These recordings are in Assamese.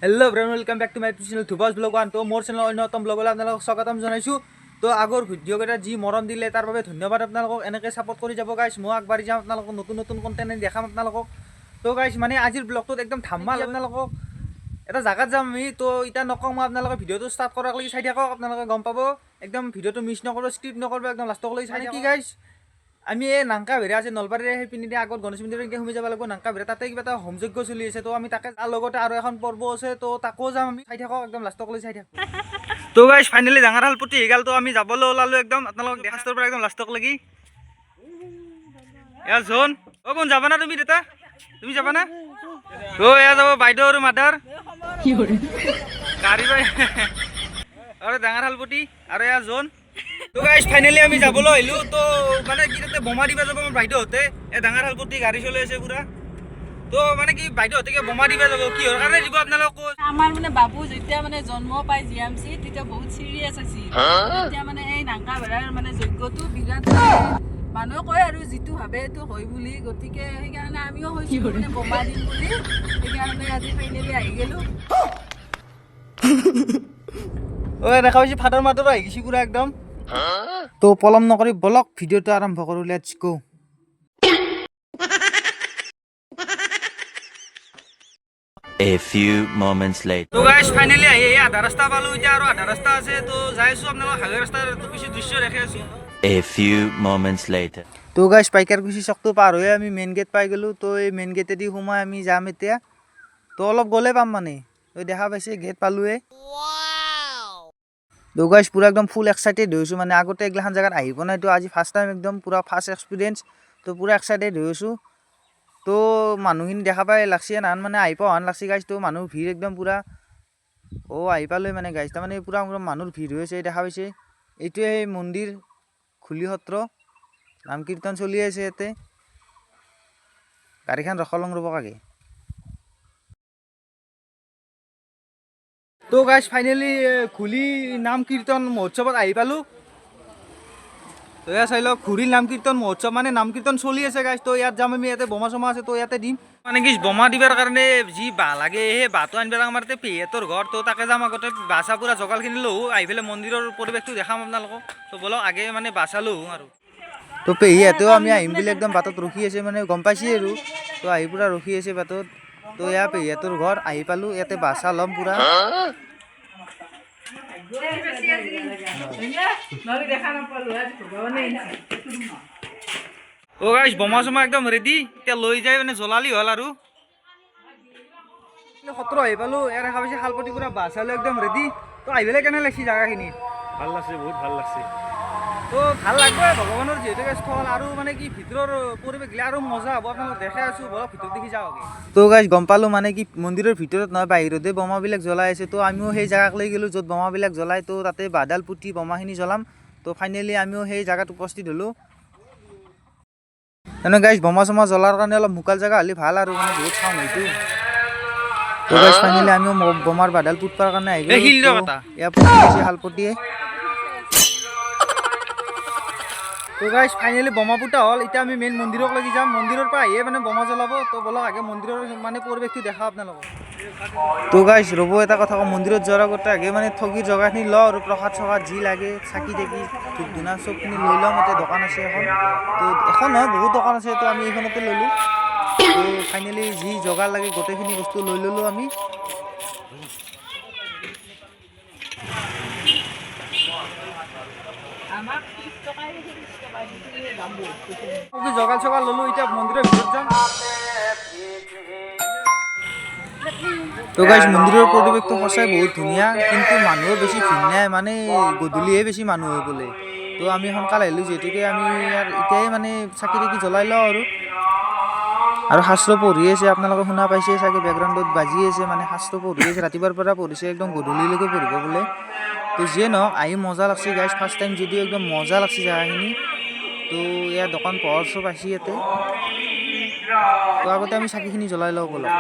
Hello everyone welcome back to my channel थुबास ब्लॉग वन। तो मोर चैनल अन्यतम ब्लॉगলৈ আপোনালোকক স্বাগতম জনাইছো। তো আগৰ ভিডিঅ'কেইটা যি মৰম দিলে তাৰ বাবে ধন্যবাদ আপোনালোকক। এনেকৈ সাপোৰ্ট কৰি যাব গাইছ, মই আগবাঢ়ি যাম আপোনালোকক নতুন নতুন কণ্টেণ্ট দেখাম আপোনালোকক। তো গাইছ মানে আজিৰ ব্লগটোত একদম ধামাল আপোনালোকক এটা জাগাত যাম আমি। তো এতিয়া নকওঁ মই, আপোনালোকে ভিডিঅ'টো ষ্টাৰ্ট কৰালৈকে চাই থাকক, আপোনালোকে গম পাব। একদম ভিডিঅ'টো মিছ নকৰিব, স্কিপ নকৰিব, একদম লাষ্টলৈকে চাই কি গাইছ। আমি এই নাংকা ভেৰা আছে নলবাৰীৰ সেই পিনে আগত গণেশ মন্দিৰৰ এনেকৈ সোমাই যাব লাগিব নাংকা ভেৰা, তাতে কিবা এটা হোমযজ্ঞ চলি আছে। তো আমি তাকে তাৰ লগতে আৰু এখন পৰ্ব আছে, তো তাকো যাম আমি। চাই থাকক একদম লাষ্টলৈ চাই থাকক। তো গাইছ ফাইনেলি ডাঙৰহাল প্ৰতি হৈ গ'ল। তো আমি যাবলৈ ওলালোঁ একদম আপোনালোকক ফাৰ্ষ্টৰ পৰা একদম লাষ্টলৈকে। এয়া জোন অ' কোন যাবা না তুমি দেউতা? তুমি যাবা না? অ' এয়া যাব বাইদেউ আৰু মাদাৰ গাড়ী বাই আৰু ডাঙৰহাল প্ৰতি আৰু এয়া জোন। তো গাইছ ফাইনেলি আমি যাবলৈ আহিলোঁ। তো মানে কি তাতে বোমা দিবা যাব আমাৰ বাইদেউহঁতে, এই ডাঙৰহাল প্ৰতি গাড়ী চলি আছে পুৰা। তো মানে কি বাইদেউহঁতে বোমা দিবা যাব, কিহৰ কাৰণে দিব আপোনালোক? আমাৰ মানে বাবু যেতিয়া মানে জন্ম পাই জিএমচি তেতিয়া বহুত চিৰিয়াছ আছিল। তেতিয়া মানে এই নাংকা ভেৰাৰ মানে যজ্ঞটো বিৰাট মানুহে কয় আৰু যিটো ভাবে সেইটো হয় বুলি, গতিকে সেইকাৰণে আমিও হৈছোঁ মানে বোমা দিম বুলি। সেইকাৰণে আজি ফাইনেলি আহি গ'লোঁ। ঐ দেখা পাইছি ফাটাৰ মাতৰ আহি গৈছি পুৰা একদম। তো পলম নকৰি বলক ভিডিঅ'টো আৰম্ভ কৰোঁ, let's go. A few moments later. তো গাইছ ফাইনেলি আহি আধা ৰাস্তা পালোঁ, এতিয়া আৰু আধা ৰাস্তা আছে। তো যাই আছোঁ আপোনালোক হাইৱে ৰাস্তাৰ কিছু দৃশ্য দেখাই আছোঁ। A few moments later. তো গাইছ পাইকাৰকুছি চকটো পাৰ হৈ আমি মেইন গেট পাই গ'লোঁ। তো এই মেইন গেটেদি সোমাই আমি যাম এতিয়া। তো অলপ গ'লে পাম মানে, তো দেখা পাইছে গেট পালোঁৱে। তো গাইছ পুৰা একদম ফুল এক্সাইটেড হৈছোঁ, মানে আগতে এইগিলাখান জেগাত আহি পোৱা নাই। তো আজি ফাৰ্ষ্ট টাইম একদম পুৰা ফাৰ্ষ্ট এক্সপিৰিয়েঞ্চ। তো পুৰা এক্সাইটেড হৈছোঁ। তো মানুহখিনি দেখা পাই লাগছি নান মানে আহি পোৱা হান লাগছি গাইছ। তো মানুহ ভিৰ একদম পুৰা। আহি পালোঁ মানে গাইছ, তাৰমানে পুৰা মানুহৰ ভিৰ হৈ আছে দেখা পাইছে। এইটোৱে সেই মন্দিৰ খুলি সত্ৰ, নাম কীৰ্তন চলি আছে ইয়াতে। গাড়ীখন ৰখালং ৰ'ব কাগে। তো গাইছ ফাইনেলি খুলি নাম কীৰ্তন মহোৎসৱত আহি পালোঁ। তো এয়া চাই লওক ঘূৰি নাম কীৰ্তন মহোৎসৱ, মানে নাম কীৰ্তন চলি আছে গাইছ। তো ইয়াত যাম আমি, ইয়াতে বোমা চমা আছে তো ইয়াতে দিম। মানে কি বোমা দিবৰ কাৰণে যি বাঁহ লাগে, সেই বাঁহটো আনিব আমাৰ ইয়াতে পেহীহঁতৰ ঘৰ। তো তাকে যাম আগতে, বাঁহ চাহ পুৰা জগালখিনি লওঁ, আহি পেলাই মন্দিৰৰ পৰিৱেশটো দেখাম আপোনালোকক। তো বলক আগে মানে বাঁহ চাহ লওঁ আৰু। তো পেহীহঁতেও আমি আহিম বুলি একদম বাটত ৰখি আছে, মানে গম পাইছে আৰু। তো আহি পুৰা ৰখি আছে বাটত। তো এয়া পেহীহঁতৰ ঘৰ আহি পালোঁ, ইয়াতে বাঁহ চাহ ল'ম পুৰা। গাইছ বোমা চমা একদম ৰেডি, এতিয়া লৈ যাই মানে জ্বলালি হ'ল আৰু। সত্ৰ আহি পালোঁ, ইয়াৰ দেখা পাইছে শালপতি পুৰা বাঁহ চাহ একদম ৰেডি। তো আহি পেলাই কেনে লাগছি জেগাখিনি? ভাল লাগছে, বহুত ভাল লাগছে। তো ভাল লাগবই ভগৱানৰ যিহেতু স্থল, আৰু মানে কি ভিতৰৰ পৰিৱেশ গিলা আৰু মজা হ'ব। আপোনালোক দেখাই আছোঁ, বলক ভিতৰত দেখি যাওঁ। তো গাইছ গম পালোঁ মানে কি মন্দিৰৰ ভিতৰত নহয় বাহিৰতে বোমাবিলাক জ্বলাই আছে। তো আমিও সেই জেগাক লৈ গ'লোঁ য'ত বোমাবিলাক জ্বলাই। তো তাতে বাঁহডাল পুতি বোমাখিনি জ্বলাম। তো ফাইনেলি আমিও সেই জেগাত উপস্থিত হ'লোঁ। এনে গাইছ বোমা চমা জ্বলাৰ কাৰণে অলপ মুকল জেগা হ'লে ভাল আৰু, মানে বহুত চাউণ্ড হয়তো। তো গাইছ ফাইনেলি আমিও বোমাৰ বাঁহডাল পুতবাৰ কাৰণে আহি গ'লোঁ। ইয়াৰ পুতি আছে শালপতিয়ে। তো গাইছ ফাইনেলি বোমা পুতা হ'ল, এতিয়া আমি মেইন মন্দিৰক লাগি যাম। মন্দিৰৰ পৰা আহিয়ে মানে বোমা জ্বলাব। তো বলক আগে মন্দিৰৰ মানে পৰিৱেশটো দেখাওঁ আপোনালোকক। তো গাইছ ৰ'ব এটা কথা কওঁ, মন্দিৰত যোৱাৰ আগতে আগে মানে ঠগীৰ জগাখিনি লওঁ আৰু প্ৰসাদ চসাদ যি লাগে চাকি তাকি ধূপ ধূনা চবখিনি লৈ লওঁ। ইয়াতে দোকান আছে এখন, তো এখন নহয় বহুত দোকান আছে। তো আমি এইখনতে ল'লোঁ। তো ফাইনেলি যি যোগাৰ লাগে গোটেইখিনি বস্তু লৈ ল'লোঁ আমি। জগাল চগাল ল'লোঁ, এতিয়া মন্দিৰৰ ভিতৰত যাম। তো গাইছ মন্দিৰৰ পৰিৱেশটো সঁচাই বহুত ধুনীয়া, কিন্তু মানুহৰ বেছি ভিৰ নাই, মানে গধূলিহে বেছি মানুহ হৈ বোলে। তো আমি সোনকালে আহিলোঁ যিহেতুকে আমি এতিয়াই মানে চাকি তাকি জ্বলাই লওঁ আৰু শাস্ত্ৰ পঢ়ি আছে, আপোনালোকে শুনা পাইছে চাগে বেকগ্ৰাউণ্ডত বাজি আছে, মানে শাস্ত্ৰ পঢ়ি আছে। ৰাতিপুৱাৰ পৰা পঢ়িছে, একদম গধূলিলৈকে পঢ়িব বোলে। তো যিয়ে নহওক আহি মজা লাগছে গাইছ, ফাৰ্ষ্ট টাইম যদিও একদম মজা লাগছে জেগাখিনি। তো ইয়াৰ দোকান পোহৰ চব আছে ইয়াতে। তো আগতে আমি চাকিখিনি জ্বলাই লওঁ বলক।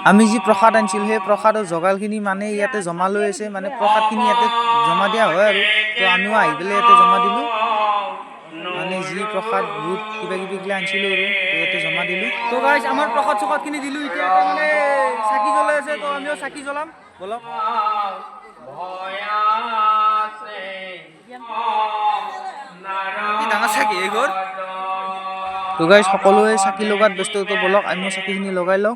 আমি যি প্ৰসাদ আনিছিলোঁ সেই প্ৰসাদৰ জগালখিনি মানে ইয়াতে জমা লৈ আছে, মানে প্ৰসাদখিনি ইয়াতে জমা দিয়া হয় আৰু। তো আমিও আহি পেলাই ইয়াতে জমা দিলোঁ মানে যি প্ৰসাদ বুট কিবা কিবি গিলা আনিছিলোঁ আৰু তো ইয়াতে জমা দিলোঁ তো গাইছ আমাৰ প্ৰসাদ চসাদখিনি দিলোঁ এতিয়া ইয়াতে মানে চাকি জ্বলাই আছে তো আমিও চাকি জ্বলাম বলক কি ডাঙৰ চাকি এই ঘৰ তো গাইছ সকলোৱে চাকি লগাত ব্যস্ত তো বলক আমিও চাকিখিনি লগাই লওঁ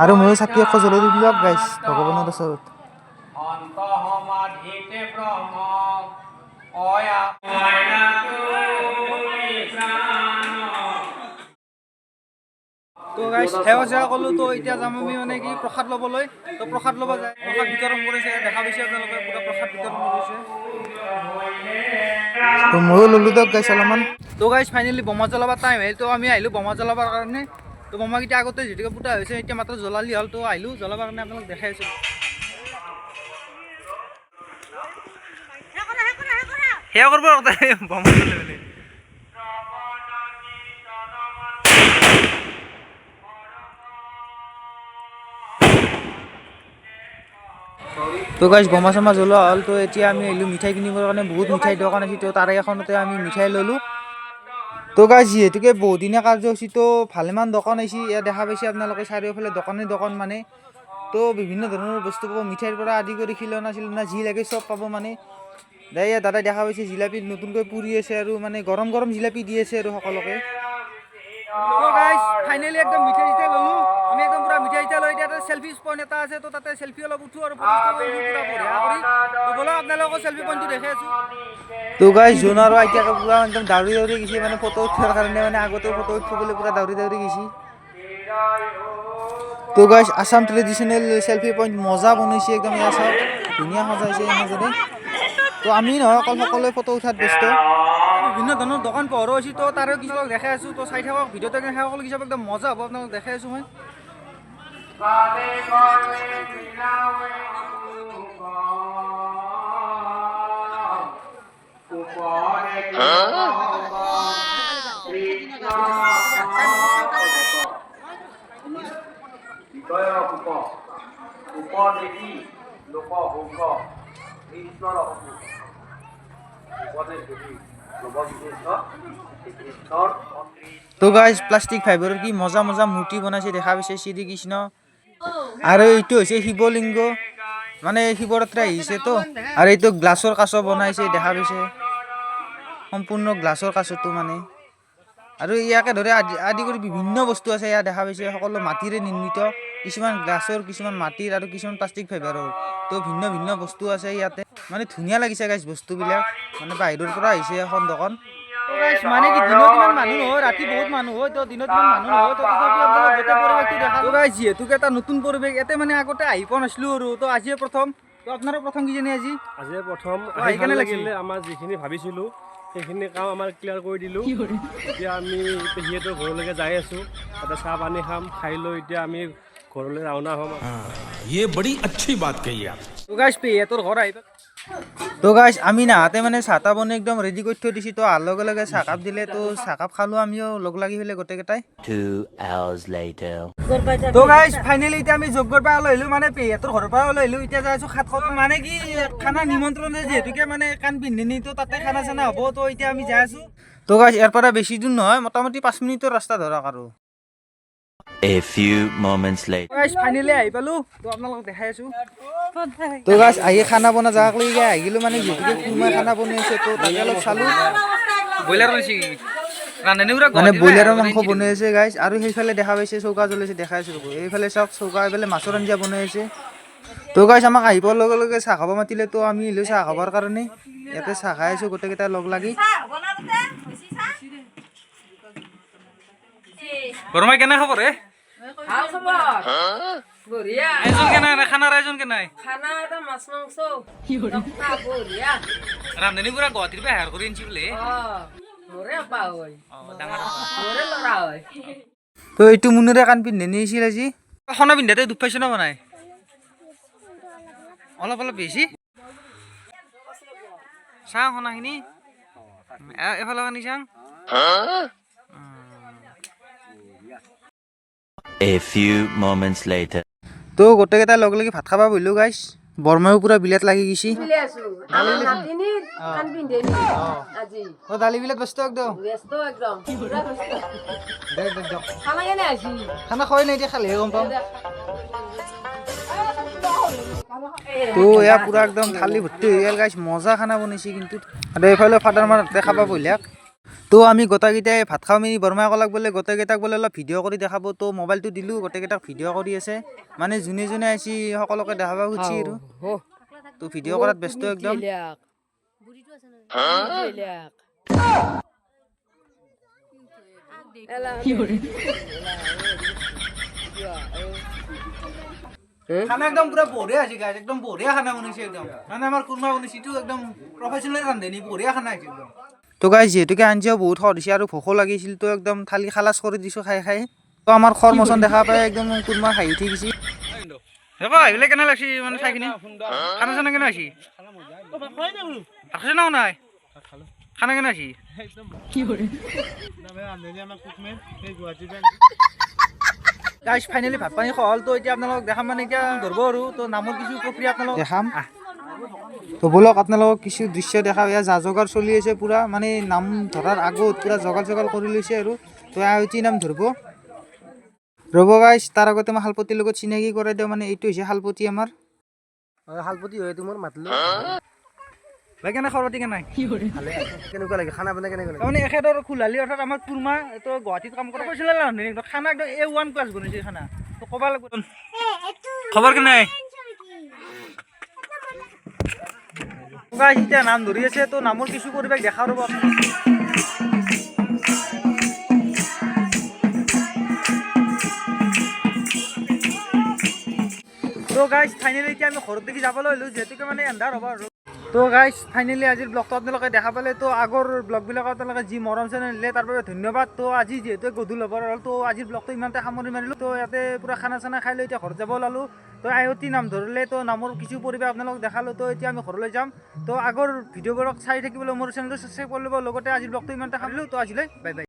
আৰু ময়ো চাকি এখন জ্বলাই দিলোঁ গাইছ ভগৱানৰ ওচৰত তো গাইছ সেৱা চেৱা ক'লোঁ তো এতিয়া যাম আমি মানে কি প্ৰসাদ ল'বলৈ তো প্ৰসাদ ল'ব যায় প্ৰসাদ বিতৰণ কৰিছে দেখা পাইছে আপোনালোকে পুৰা প্ৰসাদ বিতৰণ কৰিছে তো ময়ো ল'লোঁ দিয়ক গাইছ অলপমান তো গাইছ ফাইনেলি বোমা জ্বলাবৰ টাইম আহিল তো আমি আহিলোঁ বোমা জ্বলাবৰ কাৰণে তো বোমাকেইটা আগতে যেতিয়াকৈ ফুটা হৈছে এতিয়া মাত্ৰ জ্বলালি হ'ল তো আহিলোঁ জ্বলাবৰ কাৰণে আপোনালোক দেখাই আছোঁ সেয়া কৰিব বোমা জ্বলাই মানে তো গাইছ বোমা চমা জ্বলোৱা হ'ল তো এতিয়া আমি আহিলোঁ মিঠাই কিনিবৰ কাৰণে বহুত মিঠাই দোকান আছে তো তাৰে এখনতে আমি মিঠাই ল'লোঁ তো গাইছ যিহেতুকে বহুদিনীয়া কাৰ্যসূচী তো ভালেমান দোকান আহিছে ইয়াত দেখা পাইছে আপোনালোকে চাৰিওফালে দোকান মানে তো বিভিন্ন ধৰণৰ বস্তু পাব মিঠাইৰ পৰা আদি কৰি খিলনা চিলনা যি লাগে চব পাব মানে ইয়াত দাদাই দেখা পাইছে জিলাপি নতুনকৈ পুৰি আছে আৰু মানে গৰম গৰম জিলাপি দি আছে আৰু সকলোকে তো গাইছ ফাইনেলি একদম মিঠাই চিঠাই ল'লোঁ আমি একদম পুৰা মিঠাই চিঠাই লৈ এতিয়া চেল্ফি পইণ্ট এটা আছে তো তাতে চেল্ফি অলপ উঠোঁ আৰু পুৰা বঢ়িয়া কৰি তো ব'লক আপোনালোকক চেল্ফি পইণ্টটো দেখাই আছোঁ তো গাইছ জোন আৰু আইতাকে পুৰা একদম দাউৰি গৈছে মানে ফটো উঠাৰ কাৰণে মানে আগতেও ফটো উঠিবলৈ পুৰা দাউৰি গৈছে তো গাইছ আছাম ট্ৰেডিশ্যনেল চেল্ফি পইণ্ট মজা বনাইছে একদম এয়া চাওক ধুনীয়া সজাইছে এনেদৰে তো আমি নহয় অকল সকলোৱে ফটো উঠাত ব্যস্ত বিভিন্ন ধৰণৰ দোকান পোহৰো হৈছে তো তাৰে কিছুমান দেখাই আছোঁ তো চাই থাকক ভিডিঅ'টো দেখাই সকলো কিছু একদম মজা হ'ব আপোনালোক দেখাই আছোঁ মই তো গাইছ প্লাষ্টিক ফাইবাৰৰ কি মজা মজা মূৰ্তি বনাইছে দেখা পাইছে শ্ৰীকৃষ্ণ আৰু এইটো হৈছে শিৱলিংগ মানে শিৱৰাত্ৰি আহিছে তো আৰু এইটো গ্লাছৰ কাছ বনাইছে দেখা পাইছে সম্পূৰ্ণ গ্লাছৰ কাছটো মানে আৰু ইয়াকে ধৰে আদি কৰি বিভিন্ন বস্তু আছে ইয়াত দেখা পাইছে সকলো মাটিৰে নিৰ্মিত কিছুমান গ্লাছৰ কিছুমান মাটিৰ আৰু কিছুমান প্লাষ্টিক ফাইবাৰৰ তো ভিন্ন ভিন্ন বস্তু আছে ইয়াতে মানে ধুনীয়া লাগিছে গাইছ বস্তুবিলাক মানে বাহিৰৰ পৰা আহিছে এখন দোকান মানে কি দিনত ইমান মানুহ নহয় ৰাতি বহুত মানুহ হয় তো দিনত ইমান মানুহ নহয় তো তথাপি আপোনালোক গোটেই পৰিৱেশটো দেখা তো গাইছ যিহেতুকে এটা নতুন পৰিৱেশ ইয়াতে মানে আগতে আহি পোৱা নাছিলোঁ আৰু তো আজিয়ে প্ৰথম তো আপোনাৰো প্ৰথম কিজানি আজিয়ে প্ৰথম আহি কেনে লাগিলে আমাৰ যিখিনি ভাবিছিলোঁ সেইখিনি কাম আমাৰ ক্লিয়াৰ কৰি দিলোঁ এতিয়া আমি পেহীহঁতৰ ঘৰলৈকে যাই আছোঁ তাতে চাহ পানী খাম খাই লৈ এতিয়া আমি ঘৰলৈ ৰাওনা হ'ম ये बड़ी अच्छी बात कही आप তো গাইছ পেহীহঁতৰ ঘৰ আহিব তো গাইছ আমি নাহাতে মানে চাহ তাহ বনাই একদম ৰেডি কৰি থৈ দিছোঁ তো অহাৰ লগে লগে চাহকাপ দিলে তো চাহকাপ খালোঁ আমিও লগ লাগি পেলাই গোটেইকেইটাই 2 hours later. তো গাইছ ফাইনেলি এতিয়া আমি যজ্ঞৰ পৰা ওলাই আহিলোঁ মানে পেহীহঁতৰ ঘৰৰ পৰা ওলাই আহিলোঁ এতিয়া যাই আছোঁ খাত মানে কি খানা নিমন্ত্ৰণ যিহেতুকে মানে কাণ পিন্ধি তো তাতে খানা চানা হ'ব তো এতিয়া আমি যাই আছোঁ তো গাইছ ইয়াৰ পৰা বেছি দূৰ নহয় মোটামুটি 5 মিনিটৰ ৰাস্তা ধৰক আৰু A few moments later. গাইছ ফাইনেলি আহি পালোঁ তো আপোনালোকক দেখাই আছোঁ তো গাইছ আহি খানা বনোৱা জাগাক লৈ আহি গ'লোঁ মানে যিহেতুকে কোনোবাই খানা বনাই আছে তো তাকে অলপ চালোঁ ব্ৰইলাৰ মানে ব্ৰইলাৰৰ মাংস বনাই আছে গাইছ আৰু সেইফালে দেখা পাইছে চৌকা জ্বলাইছে দেখাই আছোঁ এইফালে চাওক চৌকা এইফালে মাছৰ আঞ্জা বনাই আছে তো গাইছ আমাক আহি পোৱাৰ লগে লগে চাহ খাব মাতিলে তো আমি আহিলোঁ চাহ খাবৰ কাৰণে ইয়াতে চাহ খাই আছোঁ গোটেইকেইটা লগ লাগি গৰমাই কেনে খবৰ হে ভাল খবৰ বঢ়িয়া আয়োজন কেনে খানাৰ আয়োজন কেনে খানা এটা মাছ মাংস বঢ়িয়া ৰান্ধনী পুৰা গুৱাহাটীৰ পৰা হায়াৰ কৰি আনিছি বোলে মোৰে আপা হয় ডাঙৰ মোৰে ল'ৰা হয় তো এইটো মুনুৰে কাণ পিন্ধি নিছিল আজি সনা পিন্ধাতে দুখ পাইছ না বনাই অলপ অলপ বেছি চাওঁ সনাখিনি এফালে কানি চাওঁ A few moments later. তো গোটেইকেইটা লগ লাগি ভাত খাবা বহিলোঁ গাইছ বৰমায়ো পুৰা বিলেত লাগি গৈছি দালি বিলেত ব্যস্ত একদম খানা খোৱাই নাই এতিয়া খালিহে গম পাওঁ তো এয়া পুৰা একদম থালি ভৰ্তি হৈ গ'ল গাইছ মজা খানা বনাইছে কিন্তু আৰু এইফালে ফাদাৰ মাৰ হাতে খাবা বহিলাক তো আমি গোটেইকেইটাই ভাত খাওঁ আমি বৰমাই ক'লাক বোলে গোটেইকেইটাক বোলে অলপ ভিডিঅ' কৰি দেখাব তো মোবাইলটো দিলোঁ গোটেইকেইটাক ভিডিঅ' কৰি আছে মানে যোনে যোনে আহিছে সকলোকে দেখাব খুজিছে আৰু তো ভিডিঅ' কৰাত ব্যস্ত একদম খানা একদম পুৰা বঢ়িয়া আছে গাইছ একদম বঢ়িয়া খানা বনাইছে একদম মানে আমাৰ কুৰমা বনাইছেতো একদম প্ৰফেচনেল ৰান্ধনি বঢ়িয়া খানা হৈছে একদম তো গাইছ যিহেতুকে আঞ্জাও বহুত সহজ হৈছে আৰু ভোকো লাগিছিল তো একদম থালি খালাচ কৰি দিছোঁ খাই খাই তো আমাৰ খৰ মচন দেখা পাই একদম কুৰমা হাঁহি উঠি গৈছে ৰবা আহিলে কেনে লাগছি মানে চাইখিনি খানা চানা কেনে হৈছে খানা নাই খানা কেনে হৈছে গাইছ ফাইনেলি ভাত পানী খোৱা হ'ল তো এতিয়া আপোনালোকক দেখাম মানে এতিয়া ধৰিব আৰু তো নামৰ কিছু প্ৰক্ৰিয়া আপোনালোক দেখাম তো বলক আপোনালোকক কিছু দৃশ্য দেখাওঁ এয়া যা যোগাৰ চলি আছে পুৰা মানে নাম ধৰাৰ আগত পুৰা জগাল জগাল কৰি লৈছে আৰু তো আয়তী নাম ধৰিব ৰ'ব গাইছ তাৰ আগতে মই শালপতিৰ লগত চিনাকি কৰাই দিওঁ মানে এইটো হৈছে শালপতি আমাৰ শালপতি হয় তোমাৰ মাতিলোঁ ভাই কেনে খবৰ পাতি কেনে কেনেকুৱা লাগে খানা বনাই কেনেকুৱা লাগে মানে এখেতৰ খুলালি অৰ্থাৎ আমাৰ কুৰমা এইটো গুৱাহাটীত কাম কৰা কৈছিলে খানা একদম A1 ক্লাছ বনাইছে খানা তো ক'ব লাগিব খবৰ কেনে গাইছ এতিয়া নাম ধৰি আছে তো নামৰ কিছু পৰিৱেশ দেখাওঁ ৰ'ব তো গাইছ ফাইনেলি এতিয়া আমি ঘৰত দেখি যাবলৈ হ'লোঁ যিহেতুকে মানে এন্ধাৰ হ'ব আৰু তো গাইছ ফাইনেলি আজিৰ ব্লগটো আপোনালোকে দেখা পালে তো আগৰ ব্লগবিলাকত আপোনালোকে যি মৰম চেনেহ দিলে তাৰ বাবে ধন্যবাদ তো আজি যিহেতু গধূলি হ'ব হ'ল তো আজিৰ ব্লগটো ইমানতে সামৰি মাৰিলোঁ তো ইয়াতে পুৰা খানা চানা খাই লৈ এতিয়া ঘৰত যাব ওলালোঁ তো আয়তী নাম ধৰিলে তো নামৰ কিছু পৰিৱেশ আপোনালোকক দেখালোঁ তো এতিয়া আমি ঘৰলৈ যাম তো আগৰ ভিডিঅ'বোৰক চাই থাকিবলৈ মোৰ চেনেলটো ছাবস্ক্ৰাইব কৰি ল'ব লগতে আজিৰ ব্লগটো ইমানতে সামৰিলোঁ তো আজিলৈ বাই বাই